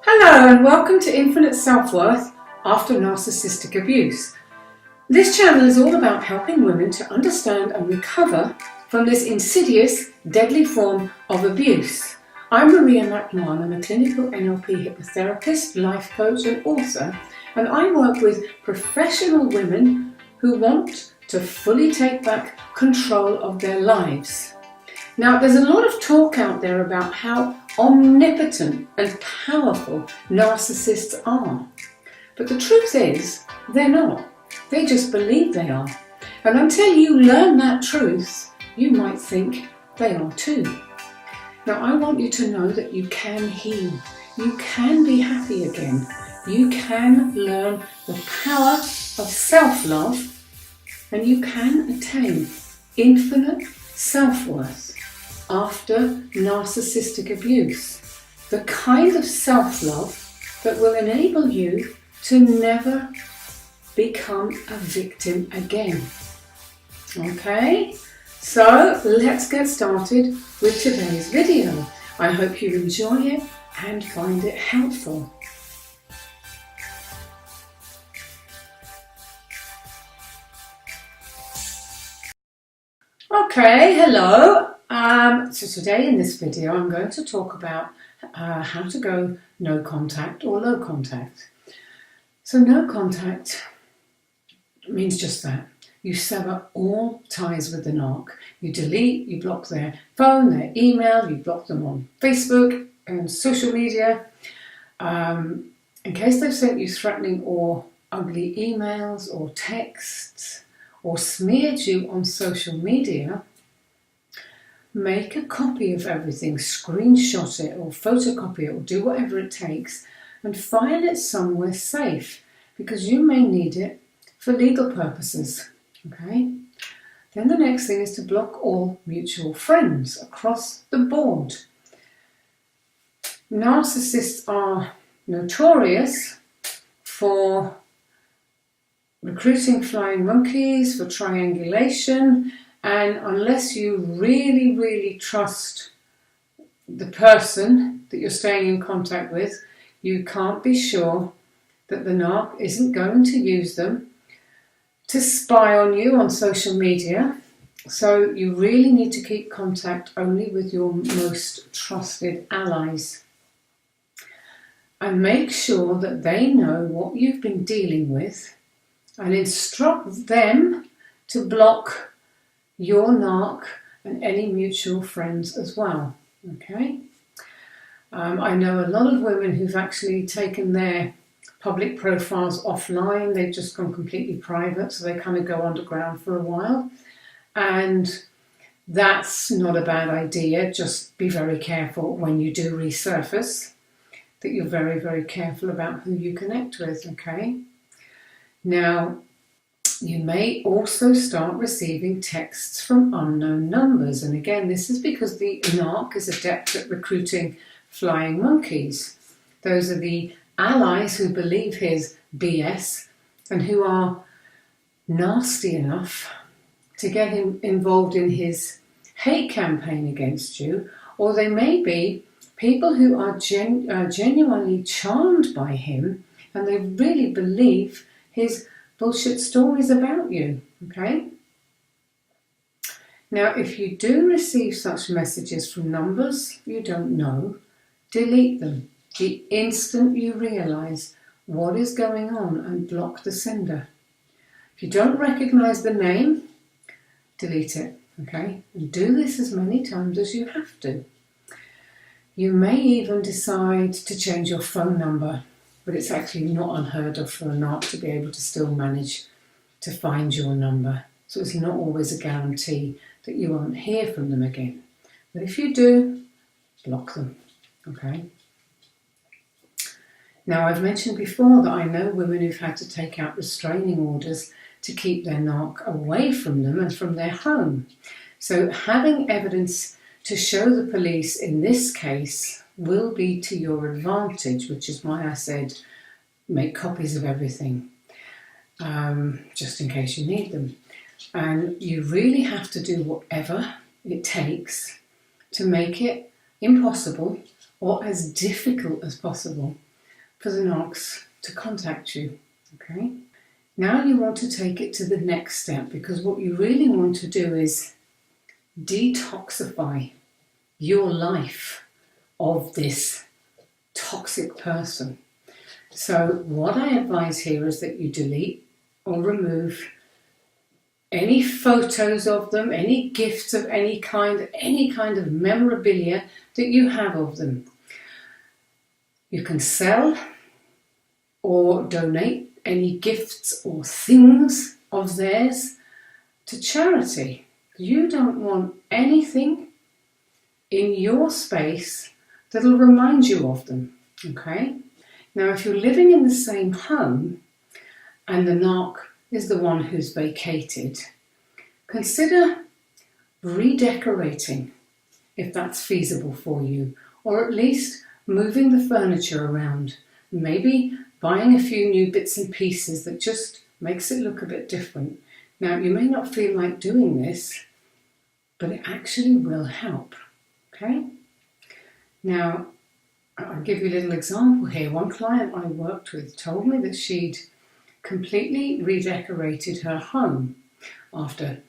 Hello and welcome to Infinite Self-Worth After Narcissistic Abuse. This channel is all about helping women to understand and recover from this insidious, deadly form of abuse. I'm McMahon. I'm a clinical NLP hypnotherapist, life coach and author, and I work with professional women who want to fully take back control of their lives. Now, there's a lot of talk out there about how omnipotent and powerful narcissists are. But the truth is, they're not. They just believe they are. And until you learn that truth, you might think they are too. Now, I want you to know that you can heal. You can be happy again. You can learn the power of self-love, and you can attain infinite self-worth after narcissistic abuse. The kind of self-love that will enable you to never become a victim again. Okay, so let's get started with today's video. I hope you enjoy it and find it helpful. Okay, hello. So today in this video I'm going to talk about how to go no contact or low contact. So no contact means just that. You sever all ties with the narc. You delete, you block their phone, their email, you block them on Facebook and social media. In case they've sent you threatening or ugly emails or texts or smeared you on social media, make a copy of everything, screenshot it or photocopy it or do whatever it takes and file it somewhere safe because you may need it for legal purposes. Okay? Then the next thing is to block all mutual friends across the board. Narcissists are notorious for recruiting flying monkeys, for triangulation, and unless you really trust the person that you're staying in contact with, you can't be sure that the narc isn't going to use them to spy on you on social media. So you really need to keep contact only with your most trusted allies. And make sure that they know what you've been dealing with and instruct them to block your narc and any mutual friends as well. Okay? I know a lot of women who've actually taken their public profiles offline. They've just gone completely private, so they kind of go underground for a while. And that's not a bad idea. Just be very careful when you do resurface, that you're very careful about who you connect with, okay? Now, you may also start receiving texts from unknown numbers. And again, this is because the narc is adept at recruiting flying monkeys. Those are the allies who believe his BS and who are nasty enough to get him involved in his hate campaign against you. Or they may be people who are genuinely charmed by him and they really believe his bullshit stories about you, okay? Now, if you do receive such messages from numbers you don't know, delete them the instant you realise what is going on and block the sender. If you don't recognise the name, delete it, okay? And do this as many times as you have to. You may even decide to change your phone number, but it's actually not unheard of for a narc to be able to still manage to find your number. So it's not always a guarantee that you won't hear from them again. But if you do, block them, okay? Now, I've mentioned before that I know women who've had to take out restraining orders to keep their narc away from them and from their home. So having evidence to show the police in this case will be to your advantage, which is why I said make copies of everything, just in case you need them. And you really have to do whatever it takes to make it impossible or as difficult as possible for the narcs to contact you. Okay? Now you want to take it to the next step, because what you really want to do is detoxify your life of this toxic person. So what I advise here is that you delete or remove any photos of them, any gifts of any kind of memorabilia that you have of them. You can sell or donate any gifts or things of theirs to charity. You don't want anything in your space that'll remind you of them, okay? Now, if you're living in the same home and the narc is the one who's vacated, consider redecorating if that's feasible for you, or at least moving the furniture around, maybe buying a few new bits and pieces that just makes it look a bit different. Now, you may not feel like doing this, but it actually will help, okay? Now, I'll give you a little example here. One client I worked with told me that she'd completely redecorated her home after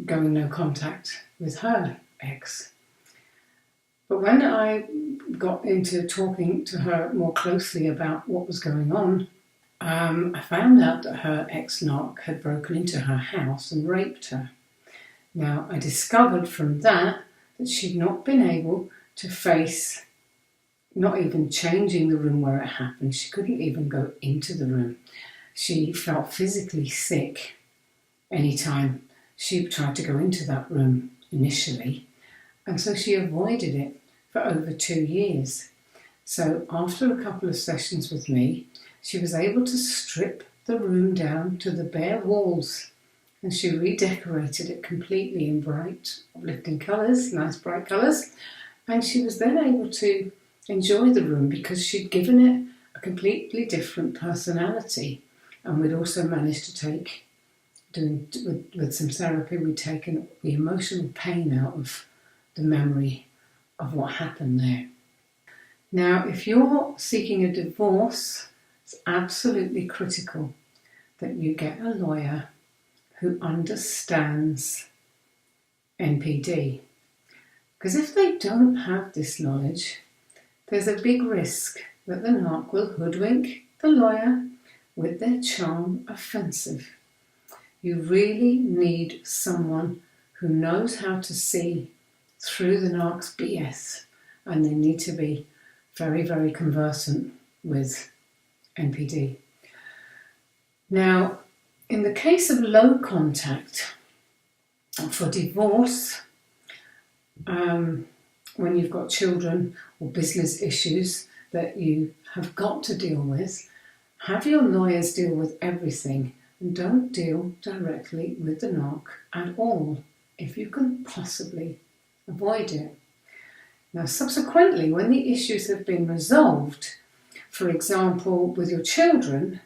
going no contact with her ex. But when I got into talking to her more closely about what was going on, I found out that her ex-narc had broken into her house and raped her. Now, I discovered from that she'd not been able to face not even changing the room where it happened. She couldn't even go into the room. She felt physically sick anytime she tried to go into that room initially, and so she avoided it for over 2 years. So after a couple of sessions with me, she was able to strip the room down to the bare walls, and she redecorated it completely in bright, uplifting colours, nice bright colours, and she was then able to enjoy the room because she'd given it a completely different personality. And we'd also managed to take, with some therapy, we'd taken the emotional pain out of the memory of what happened there. Now, if you're seeking a divorce, it's absolutely critical that you get a lawyer who understands NPD. Because if they don't have this knowledge, there's a big risk that the narc will hoodwink the lawyer with their charm offensive. You really need someone who knows how to see through the narc's BS, and they need to be very, very conversant with NPD. Now, in the case of low contact for divorce, when you've got children or business issues that you have got to deal with, have your lawyers deal with everything and don't deal directly with the narc at all, if you can possibly avoid it. Now, subsequently, when the issues have been resolved, for example, with your children,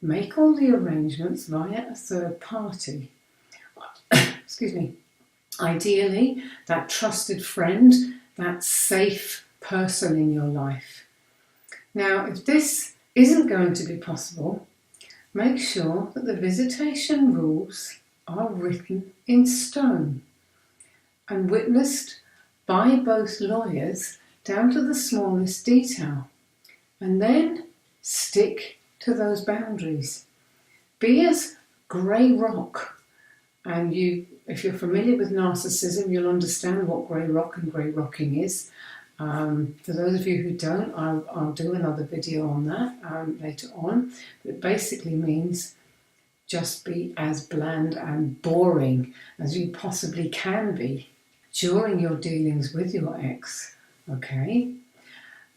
make all the arrangements via a third party. Excuse me. Ideally, that trusted friend, that safe person in your life. Now, if this isn't going to be possible, make sure that the visitation rules are written in stone and witnessed by both lawyers down to the smallest detail, and then stick to those boundaries. Be as grey rock, and if you're familiar with narcissism, you'll understand what grey rock and grey rocking is. For those of you who don't, I'll do another video on that later on. But it basically means just be as bland and boring as you possibly can be during your dealings with your ex, okay?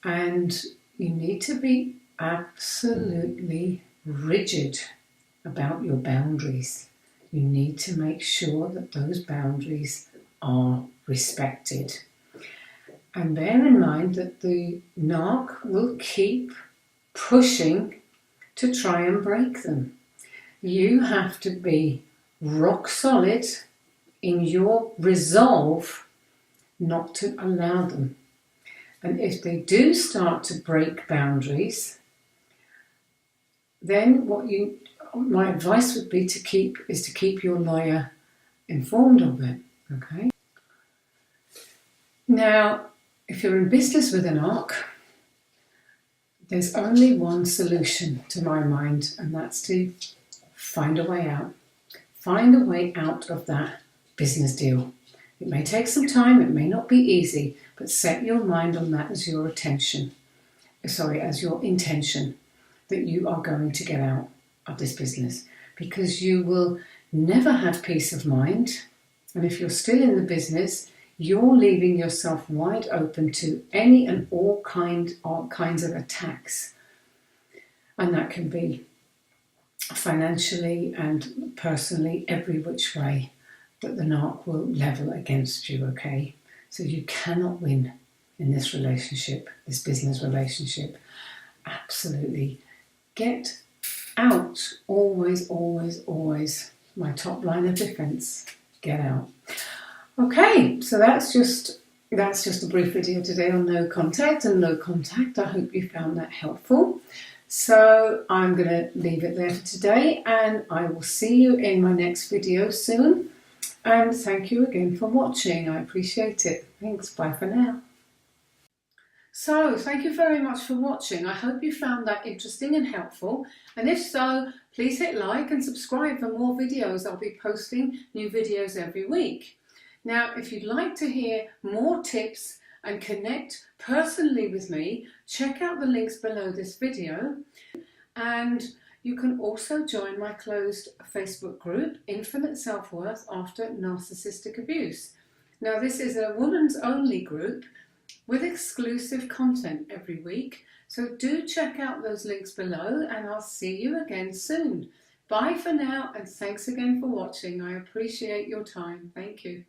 And you need to be absolutely rigid about your boundaries. You need to make sure that those boundaries are respected. And bear in mind that the narc will keep pushing to try and break them. You have to be rock solid in your resolve not to allow them. And if they do start to break boundaries, then my advice would be to keep your lawyer informed of it. Okay. Now, if you're in business with an arc, there's only one solution to my mind, and that's to find a way out. Find a way out of that business deal. It may take some time, it may not be easy, but set your mind on that as your intention, that you are going to get out of this business, because you will never have peace of mind. And if you're still in the business, you're leaving yourself wide open to any and all kinds of attacks. And that can be financially and personally, every which way that the narc will level against you, okay? So you cannot win in this relationship, this business relationship. Absolutely. Get out. Always, always, always. My top line of defense. Get out. Okay, so that's just a brief video today on no contact and low contact. I hope you found that helpful. So I'm going to leave it there for today, and I will see you in my next video soon. And thank you again for watching. I appreciate it. Thanks. Bye for now. So, thank you very much for watching. I hope you found that interesting and helpful. And if so, please hit like and subscribe for more videos. I'll be posting new videos every week. Now, if you'd like to hear more tips and connect personally with me, check out the links below this video. And you can also join my closed Facebook group, Infinite Self-Worth After Narcissistic Abuse. Now, this is a women's only group with exclusive content every week. So do check out those links below, and I'll see you again soon. Bye for now, and thanks again for watching. I appreciate your time. Thank you.